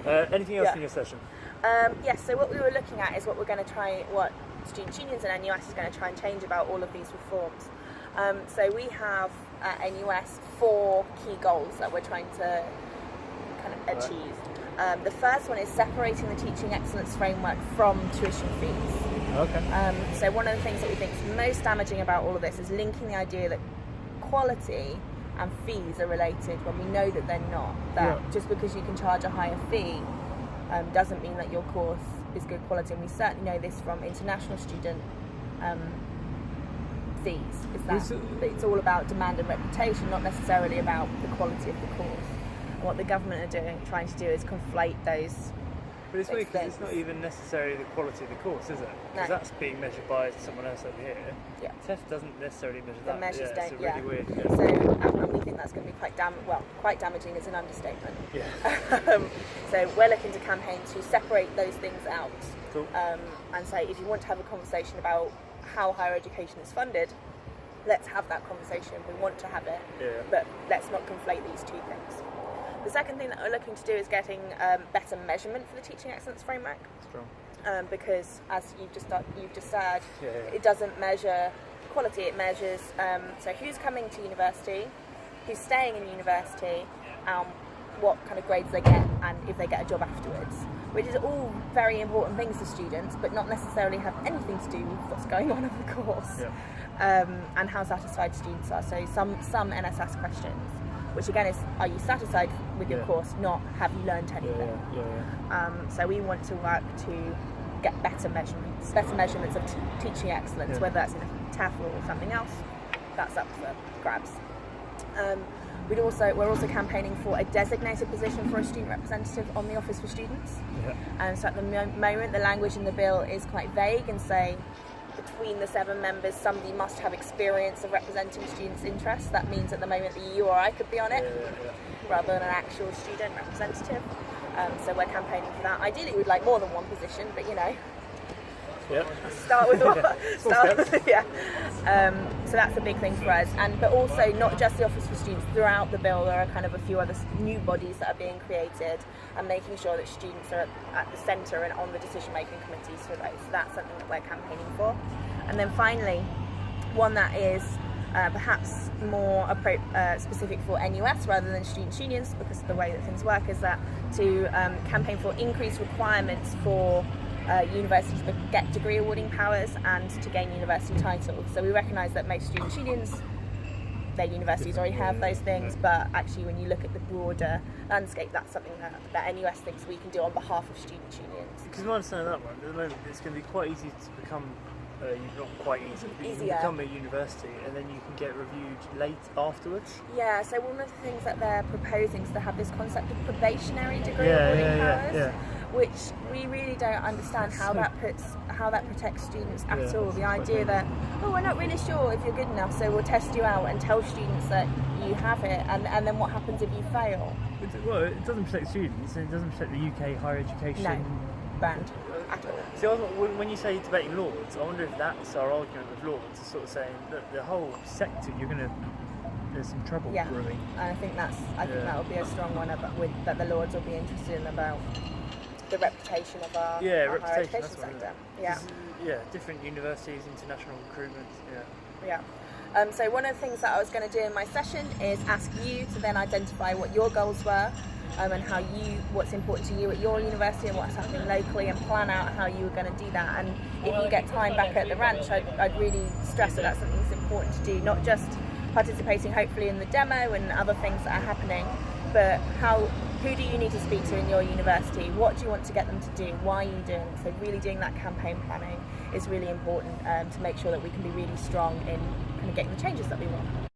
Anything else in your session? Yes, so what we were looking at is what Student Unions and NUS is going to try and change about all of these reforms. So we have at NUS 4 key goals that we're trying to kind of achieve. The first one is separating the teaching excellence framework from tuition fees. Okay. So one of the things that we think is most damaging about all of this is linking the idea that quality and fees are related when we know that they're not. That just because you can charge a higher fee doesn't mean that your course is good quality, and we certainly know this from international student fees, is that it's all about demand and reputation, not necessarily about the quality of the course. And what the government are trying to do is conflate those. But it's weird because it's not even necessarily the quality of the course, is it? Because that's being measured by someone else over here. Yeah. TEF doesn't necessarily measure that. The measures don't. It's really weird. Yeah. So we think that's going to be quite damaging is an understatement. Yeah. So we're looking to campaign to separate those things out. Cool. And say if you want to have a conversation about how higher education is funded, let's have that conversation. We want to have it, but let's not conflate these two things. The second thing that we're looking to do is getting better measurement for the teaching excellence framework. Strong. Because as you've just said, it doesn't measure quality. It measures so who's coming to university, who's staying in university, what kind of grades they get, and if they get a job afterwards. Which is all very important things to students, but not necessarily have anything to do with what's going on in the course, and how satisfied students are. So some NSS questions, which again is, are you satisfied with your course, not have you learned anything? So we want to work to get better measurements of teaching excellence, whether that's in a TEF or something else. That's up for grabs. We're also campaigning for a designated position for a student representative on the Office for Students. And so at the moment the language in the bill is quite vague and say between the 7 members somebody must have experience of representing students' interests. That means at the moment that you or I could be on it rather than an actual student representative. So we're campaigning for that. Ideally we'd like more than one position, but you know. Start with one. So that's a big thing for us, but also not just the Office for Students. Throughout the bill, there are kind of a few other new bodies that are being created, and making sure that students are at the centre and on the decision-making committees for those. So that's something that we're campaigning for. And then finally, one that is perhaps more specific for NUS rather than student unions, because of the way that things work, is that to campaign for increased requirements for universities to get degree awarding powers and to gain university titles. So we recognise that most student unions, their universities already have those things, but actually when you look at the broader landscape, that's something that NUS thinks we can do on behalf of student unions. Because my understanding of that one, at the moment it's going to be quite easy to become, not quite easy, but you can become a university and then you can get reviewed late afterwards. Yeah, so one of the things that they're proposing is to have this concept of probationary degree awarding powers. Which we really don't understand how that protects students at all. The idea that, we're not really sure if you're good enough, so we'll test you out and tell students that you have it, and then what happens if you fail? Well, it doesn't protect students, and it doesn't protect the UK higher education brand at all. See, when you say debating Lords, I wonder if that's our argument with Lords, is sort of saying that the whole sector, there's some trouble brewing. And I think that will be a strong one that the Lords will be interested in, about the reputation of our higher education sector. Different universities, international recruitment. So one of the things that I was going to do in my session is ask you to then identify what your goals were, and what's important to you at your university and what's happening locally, and plan out how you were going to do that. And if you get time back at the ranch, I'd really stress that that's something that's important to do, not just participating hopefully in the demo and other things that are happening, but who do you need to speak to in your university? What do you want to get them to do? Why are you doing it? So really doing that campaign planning is really important to make sure that we can be really strong in kind of getting the changes that we want.